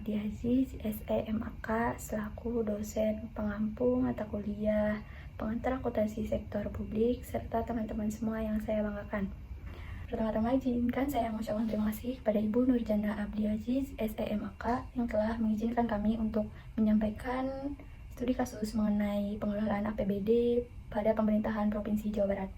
Abdi Aziz, SEMAK, selaku dosen pengampu mata kuliah pengantar akuntansi sektor publik, serta teman-teman semua yang saya banggakan. Pertama-tama izinkan saya mengucapkan terima kasih kepada Ibu Nurjana Abdi Aziz, SEMAK, yang telah mengizinkan kami untuk menyampaikan studi kasus mengenai pengelolaan APBD pada pemerintahan Provinsi Jawa Barat.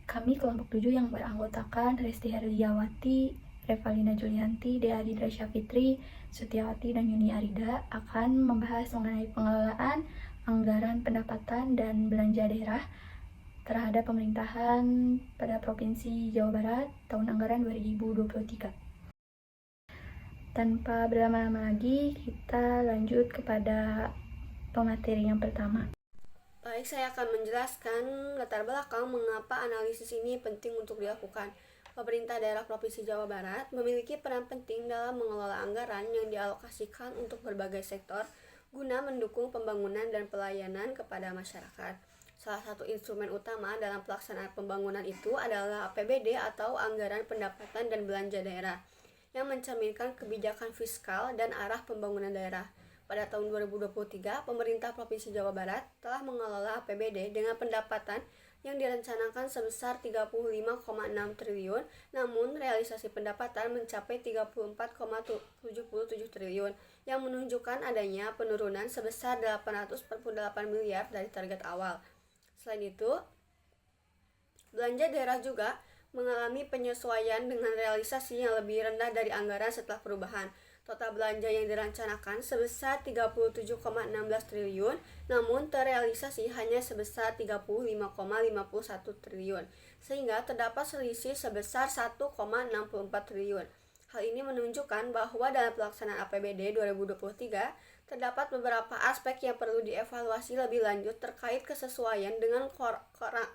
Kami kelompok 7 yang beranggotakan Resti Herliawati, Revalina Julianti, Dea Adindra Syafitri, Sutiawati, dan Yuni Arida akan membahas mengenai pengelolaan anggaran pendapatan dan belanja daerah terhadap pemerintahan pada Provinsi Jawa Barat tahun anggaran 2023. Tanpa berlama-lama lagi, kita lanjut kepada pemateri yang pertama. Baik, saya akan menjelaskan latar belakang mengapa analisis ini penting untuk dilakukan. Pemerintah daerah Provinsi Jawa Barat memiliki peran penting dalam mengelola anggaran yang dialokasikan untuk berbagai sektor guna mendukung pembangunan dan pelayanan kepada masyarakat. Salah satu instrumen utama dalam pelaksanaan pembangunan itu adalah APBD atau Anggaran Pendapatan dan Belanja Daerah, yang mencerminkan kebijakan fiskal dan arah pembangunan daerah. Pada tahun 2023, pemerintah Provinsi Jawa Barat telah mengelola APBD dengan pendapatan yang direncanakan sebesar 35,6 triliun, namun realisasi pendapatan mencapai 34,77 triliun, yang menunjukkan adanya penurunan sebesar 848 miliar dari target awal. Selain itu, belanja daerah juga mengalami penyesuaian dengan realisasi yang lebih rendah dari anggaran setelah perubahan. Total belanja yang dirancanakan sebesar 37,16 triliun, namun terrealisasi hanya sebesar 35,51 triliun, sehingga terdapat selisih sebesar 1,64 triliun. Hal ini menunjukkan bahwa dalam pelaksanaan APBD 2023, terdapat beberapa aspek yang perlu dievaluasi lebih lanjut terkait kesesuaian dengan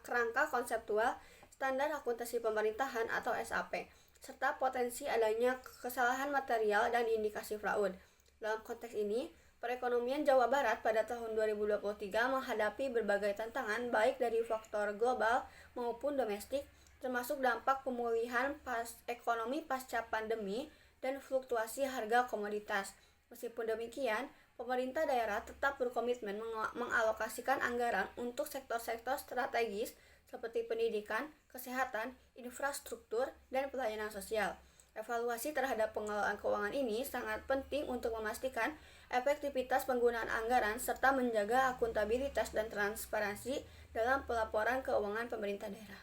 kerangka konseptual standar akuntansi pemerintahan atau SAP, serta potensi adanya kesalahan material dan indikasi fraud. Dalam konteks ini, perekonomian Jawa Barat pada tahun 2023 menghadapi berbagai tantangan baik dari faktor global maupun domestik, termasuk dampak pemulihan ekonomi pasca pandemi dan fluktuasi harga komoditas. Meskipun demikian, pemerintah daerah tetap berkomitmen mengalokasikan anggaran untuk sektor-sektor strategis seperti pendidikan, kesehatan, infrastruktur, dan pelayanan sosial. Evaluasi terhadap pengelolaan keuangan ini sangat penting untuk memastikan efektivitas penggunaan anggaran serta menjaga akuntabilitas dan transparansi dalam pelaporan keuangan pemerintah daerah.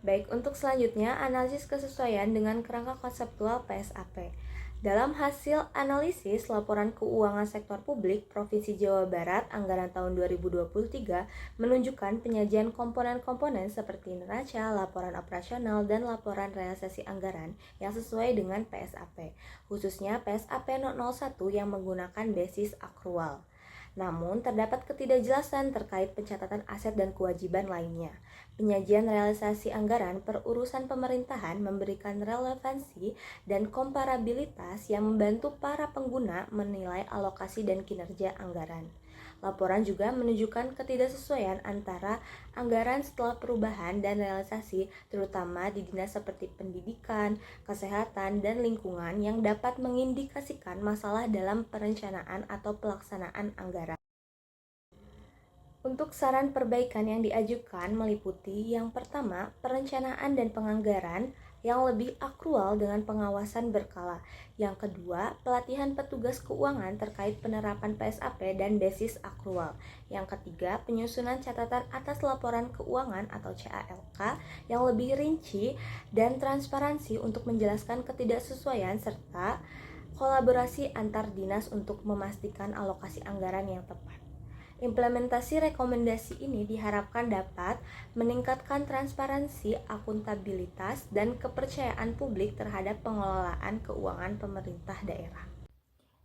Baik, untuk selanjutnya, analisis kesesuaian dengan kerangka konseptual PSAP. Dalam hasil analisis laporan keuangan sektor publik Provinsi Jawa Barat anggaran tahun 2023 menunjukkan penyajian komponen-komponen seperti neraca, laporan operasional, dan laporan realisasi anggaran yang sesuai dengan PSAP, khususnya PSAP 001 yang menggunakan basis akrual. Namun, terdapat ketidakjelasan terkait pencatatan aset dan kewajiban lainnya. Penyajian realisasi anggaran per urusan pemerintahan memberikan relevansi dan komparabilitas yang membantu para pengguna menilai alokasi dan kinerja anggaran. Laporan juga menunjukkan ketidaksesuaian antara anggaran setelah perubahan dan realisasi, terutama di dinas seperti pendidikan, kesehatan, dan lingkungan yang dapat mengindikasikan masalah dalam perencanaan atau pelaksanaan anggaran. Untuk saran perbaikan yang diajukan meliputi yang pertama, perencanaan dan penganggaran yang lebih akrual dengan pengawasan berkala. Yang kedua, pelatihan petugas keuangan terkait penerapan PSAP dan basis akrual. Yang ketiga, penyusunan catatan atas laporan keuangan atau CALK yang lebih rinci dan transparansi untuk menjelaskan ketidaksesuaian serta kolaborasi antar dinas untuk memastikan alokasi anggaran yang tepat. Implementasi rekomendasi ini diharapkan dapat meningkatkan transparansi, akuntabilitas, dan kepercayaan publik terhadap pengelolaan keuangan pemerintah daerah.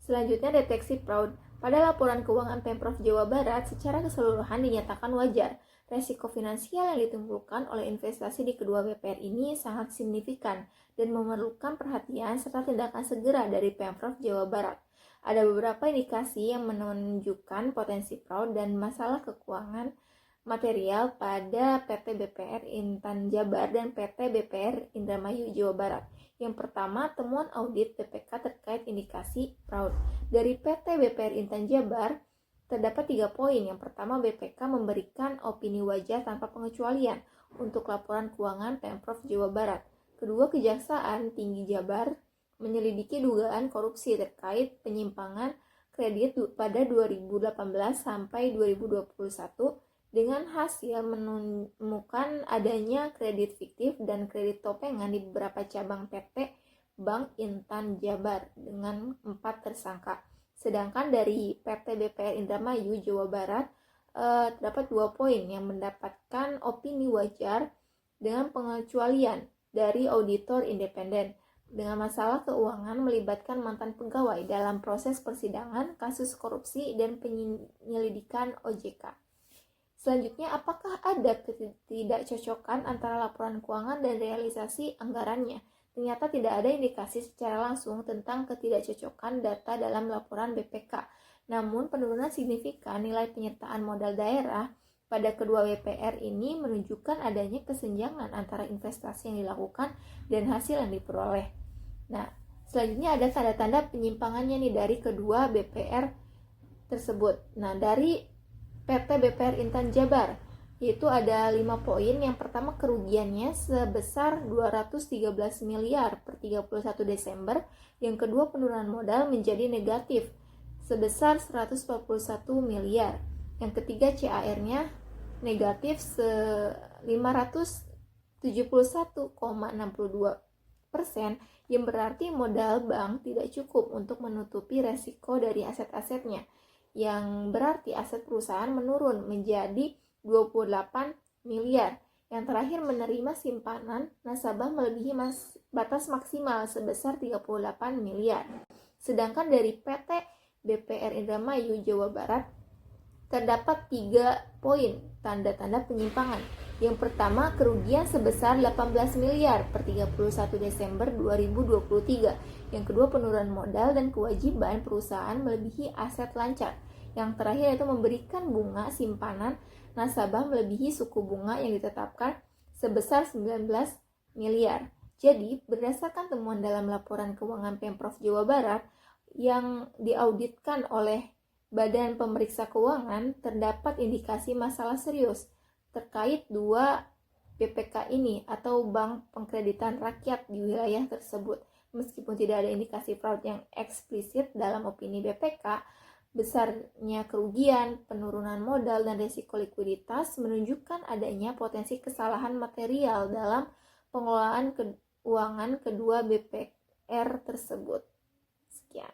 Selanjutnya, deteksi fraud. Pada laporan keuangan Pemprov Jawa Barat secara keseluruhan dinyatakan wajar. Resiko finansial yang ditimbulkan oleh investasi di kedua BPR ini sangat signifikan dan memerlukan perhatian serta tindakan segera dari Pemprov Jawa Barat. Ada beberapa indikasi yang menunjukkan potensi fraud dan masalah keuangan material pada PT BPR Intan Jabar dan PT BPR Indramayu Jawa Barat. Yang pertama, temuan audit BPK terkait indikasi fraud. Dari PT BPR Intan Jabar, terdapat 3 poin. Yang pertama, BPK memberikan opini wajar tanpa pengecualian untuk laporan keuangan Pemprov Jawa Barat. Kedua, Kejaksaan Tinggi Jabar menyelidiki dugaan korupsi terkait penyimpangan kredit pada 2018 sampai 2021 dengan hasil menemukan adanya kredit fiktif dan kredit topengan di beberapa cabang PT Bank Intan Jabar dengan 4 tersangka. Sedangkan dari PT BPR Indramayu Jawa Barat terdapat 2 poin yang mendapatkan opini wajar dengan pengecualian dari auditor independen dengan masalah keuangan melibatkan mantan pegawai dalam proses persidangan kasus korupsi dan penyelidikan OJK. Selanjutnya, apakah ada ketidakcocokan antara laporan keuangan dan realisasi anggarannya? Ternyata tidak ada indikasi secara langsung tentang ketidakcocokan data dalam laporan BPK. Namun, penurunan signifikan nilai penyertaan modal daerah pada kedua WPR ini menunjukkan adanya kesenjangan antara investasi yang dilakukan dan hasil yang diperoleh. Nah, selanjutnya ada tanda-tanda penyimpangannya nih dari kedua BPR tersebut. Nah, dari PT BPR Intan Jabar, yaitu ada 5 poin. Yang pertama, kerugiannya sebesar 213 miliar per 31 Desember. Yang kedua, penurunan modal menjadi negatif sebesar 141 miliar. Yang ketiga, CAR-nya negatif 571,62%, yang berarti modal bank tidak cukup untuk menutupi resiko dari aset-asetnya, yang berarti aset perusahaan menurun menjadi 28 miliar. Yang terakhir, menerima simpanan nasabah melebihi batas maksimal sebesar 38 miliar. Sedangkan dari PT BPR Indramayu Jawa Barat terdapat 3 poin tanda-tanda penyimpangan. Yang pertama, kerugian sebesar 18 miliar per 31 Desember 2023. Yang kedua, penurunan modal dan kewajiban perusahaan melebihi aset lancar. Yang terakhir yaitu memberikan bunga simpanan nasabah melebihi suku bunga yang ditetapkan sebesar 19 miliar. Jadi, berdasarkan temuan dalam laporan keuangan Pemprov Jawa Barat yang diauditkan oleh Badan Pemeriksa Keuangan, terdapat indikasi masalah serius terkait 2 BPK ini atau Bank Pengkreditan Rakyat di wilayah tersebut. Meskipun tidak ada indikasi fraud yang eksplisit dalam opini BPK, besarnya kerugian, penurunan modal, dan risiko likuiditas menunjukkan adanya potensi kesalahan material dalam pengelolaan keuangan kedua BPR tersebut. Sekian.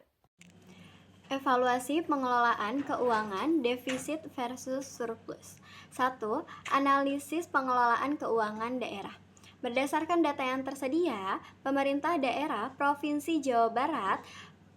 Evaluasi pengelolaan keuangan defisit versus surplus. 1. Analisis pengelolaan keuangan daerah. Berdasarkan data yang tersedia, pemerintah daerah Provinsi Jawa Barat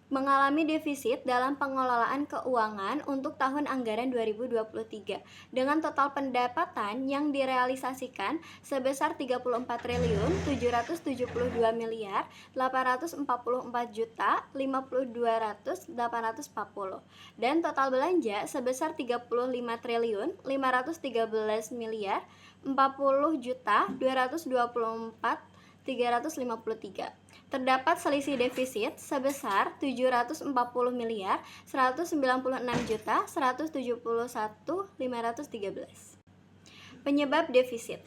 mengalami defisit dalam pengelolaan keuangan untuk tahun anggaran 2023 dengan total pendapatan yang direalisasikan sebesar 34.772.844.52.840 dan total belanja sebesar 35.540.224.353. Terdapat selisih defisit sebesar 740 miliar 196.171.513. Penyebab defisit.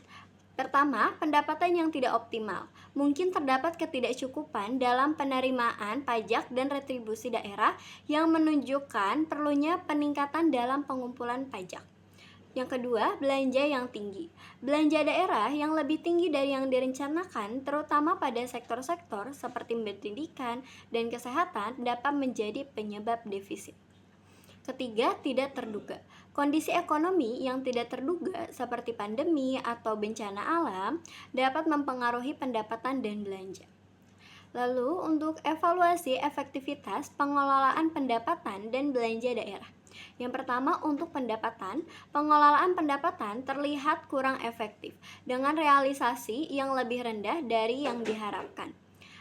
Pertama, pendapatan yang tidak optimal. Mungkin terdapat ketidakcukupan dalam penerimaan pajak dan retribusi daerah yang menunjukkan perlunya peningkatan dalam pengumpulan pajak. Yang kedua, belanja yang tinggi. Belanja daerah yang lebih tinggi dari yang direncanakan, terutama pada sektor-sektor seperti pendidikan dan kesehatan, dapat menjadi penyebab defisit. Ketiga, tidak terduga. Kondisi ekonomi yang tidak terduga seperti pandemi atau bencana alam dapat mempengaruhi pendapatan dan belanja. Lalu, untuk evaluasi efektivitas pengelolaan pendapatan dan belanja daerah. Yang pertama, untuk pendapatan, pengelolaan pendapatan terlihat kurang efektif dengan realisasi yang lebih rendah dari yang diharapkan.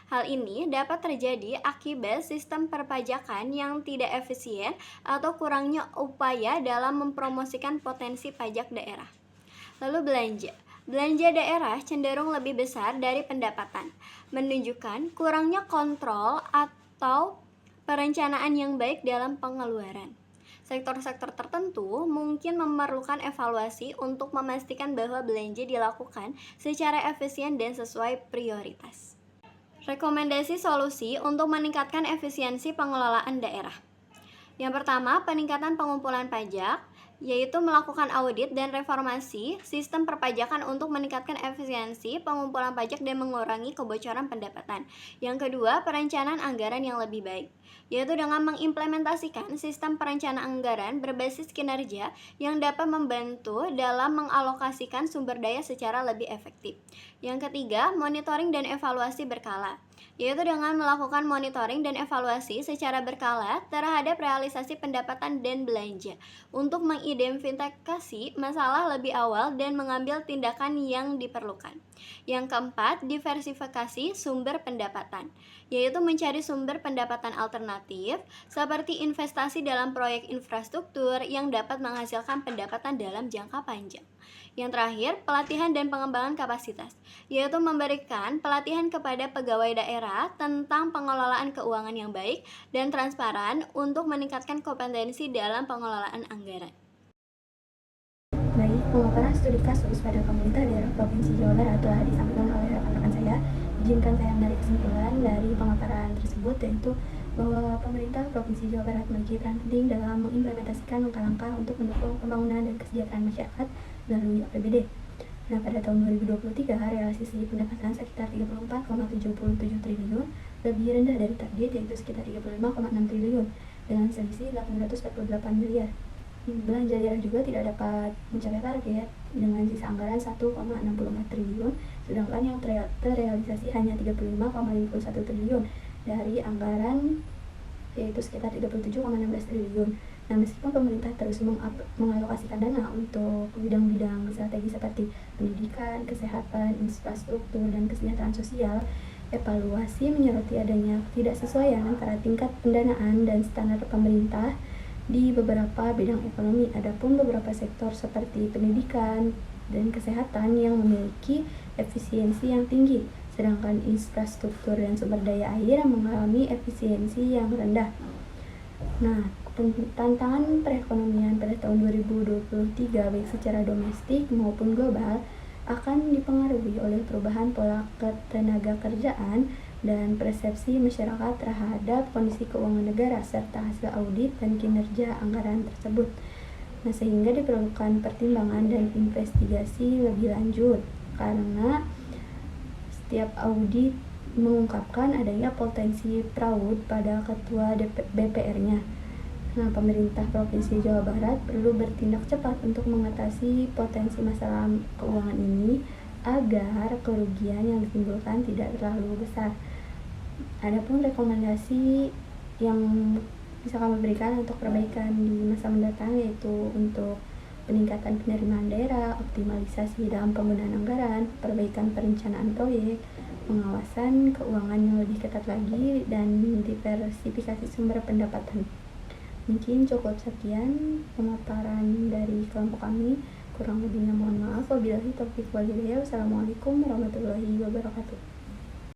Hal ini dapat terjadi akibat sistem perpajakan yang tidak efisien atau kurangnya upaya dalam mempromosikan potensi pajak daerah. Lalu belanja. belanja daerah cenderung lebih besar dari pendapatan, menunjukkan kurangnya kontrol atau perencanaan yang baik dalam pengeluaran. Sektor-sektor tertentu mungkin memerlukan evaluasi untuk memastikan bahwa belanja dilakukan secara efisien dan sesuai prioritas. Rekomendasi solusi untuk meningkatkan efisiensi pengelolaan daerah. Yang pertama, peningkatan pengumpulan pajak, yaitu melakukan audit dan reformasi sistem perpajakan untuk meningkatkan efisiensi pengumpulan pajak dan mengurangi kebocoran pendapatan. Yang kedua, perencanaan anggaran yang lebih baik, yaitu dengan mengimplementasikan sistem perencanaan anggaran berbasis kinerja yang dapat membantu dalam mengalokasikan sumber daya secara lebih efektif. Yang ketiga, monitoring dan evaluasi berkala, yaitu dengan melakukan monitoring dan evaluasi secara berkala terhadap realisasi pendapatan dan belanja untuk mengidentifikasi masalah lebih awal dan mengambil tindakan yang diperlukan. Yang keempat, diversifikasi sumber pendapatan, yaitu mencari sumber pendapatan alternatif seperti investasi dalam proyek infrastruktur yang dapat menghasilkan pendapatan dalam jangka panjang. Yang terakhir, pelatihan dan pengembangan kapasitas, yaitu memberikan pelatihan kepada pegawai daerah tentang pengelolaan keuangan yang baik dan transparan untuk meningkatkan kompetensi dalam pengelolaan anggaran. Baik, pemaparan studi kasus pada pemerintah daerah Provinsi Jawa Barat telah disampaikan oleh rekan-rekan saya. Izinkan saya menarik kesimpulan dari pemaparan tersebut, yaitu bahwa pemerintah Provinsi Jawa Barat memiliki peran penting dalam mengimplementasikan langkah-langkah untuk mendukung pembangunan dan kesejahteraan masyarakat melalui APBD. Nah, pada tahun 2023, realisasi pendapatan sekitar 34,77 triliun, lebih rendah dari target yaitu sekitar 35,6 triliun dengan selisih 848 miliar. Belanja daerah juga tidak dapat mencapai target dengan sisa anggaran 1,64 triliun, sedangkan yang terrealisasi hanya 35,51 triliun dari anggaran yaitu sekitar 37,16 triliun. Nah, meskipun pemerintah terus mengalokasikan dana untuk bidang-bidang strategis seperti pendidikan, kesehatan, infrastruktur, dan kesejahteraan sosial, evaluasi menyoroti adanya ketidaksesuaian antara tingkat pendanaan dan standar pemerintah di beberapa bidang ekonomi. Adapun beberapa sektor seperti pendidikan dan kesehatan yang memiliki efisiensi yang tinggi, sedangkan infrastruktur dan sumber daya air yang mengalami efisiensi yang rendah. Nah, tantangan perekonomian pada tahun 2023 baik secara domestik maupun global akan dipengaruhi oleh perubahan pola ketenaga kerjaan dan persepsi masyarakat terhadap kondisi keuangan negara serta hasil audit dan kinerja anggaran tersebut. Nah, sehingga diperlukan pertimbangan dan investigasi lebih lanjut karena setiap audit mengungkapkan adanya potensi fraud pada ketua BPR-nya. Nah, pemerintah Provinsi Jawa Barat perlu bertindak cepat untuk mengatasi potensi masalah keuangan ini agar kerugian yang ditimbulkan tidak terlalu besar. Adapun rekomendasi yang bisa kami berikan untuk perbaikan di masa mendatang yaitu untuk peningkatan penerimaan daerah, optimalisasi dalam penggunaan anggaran, perbaikan perencanaan proyek, pengawasan keuangan yang lebih ketat lagi, dan diversifikasi sumber pendapatan. Mungkin cukup sekian pemaparan dari kelompok kami. Kurang lebihnya mohon maaf. Wabillahi taufiq wal hidayah. Wassalamualaikum warahmatullahi wabarakatuh.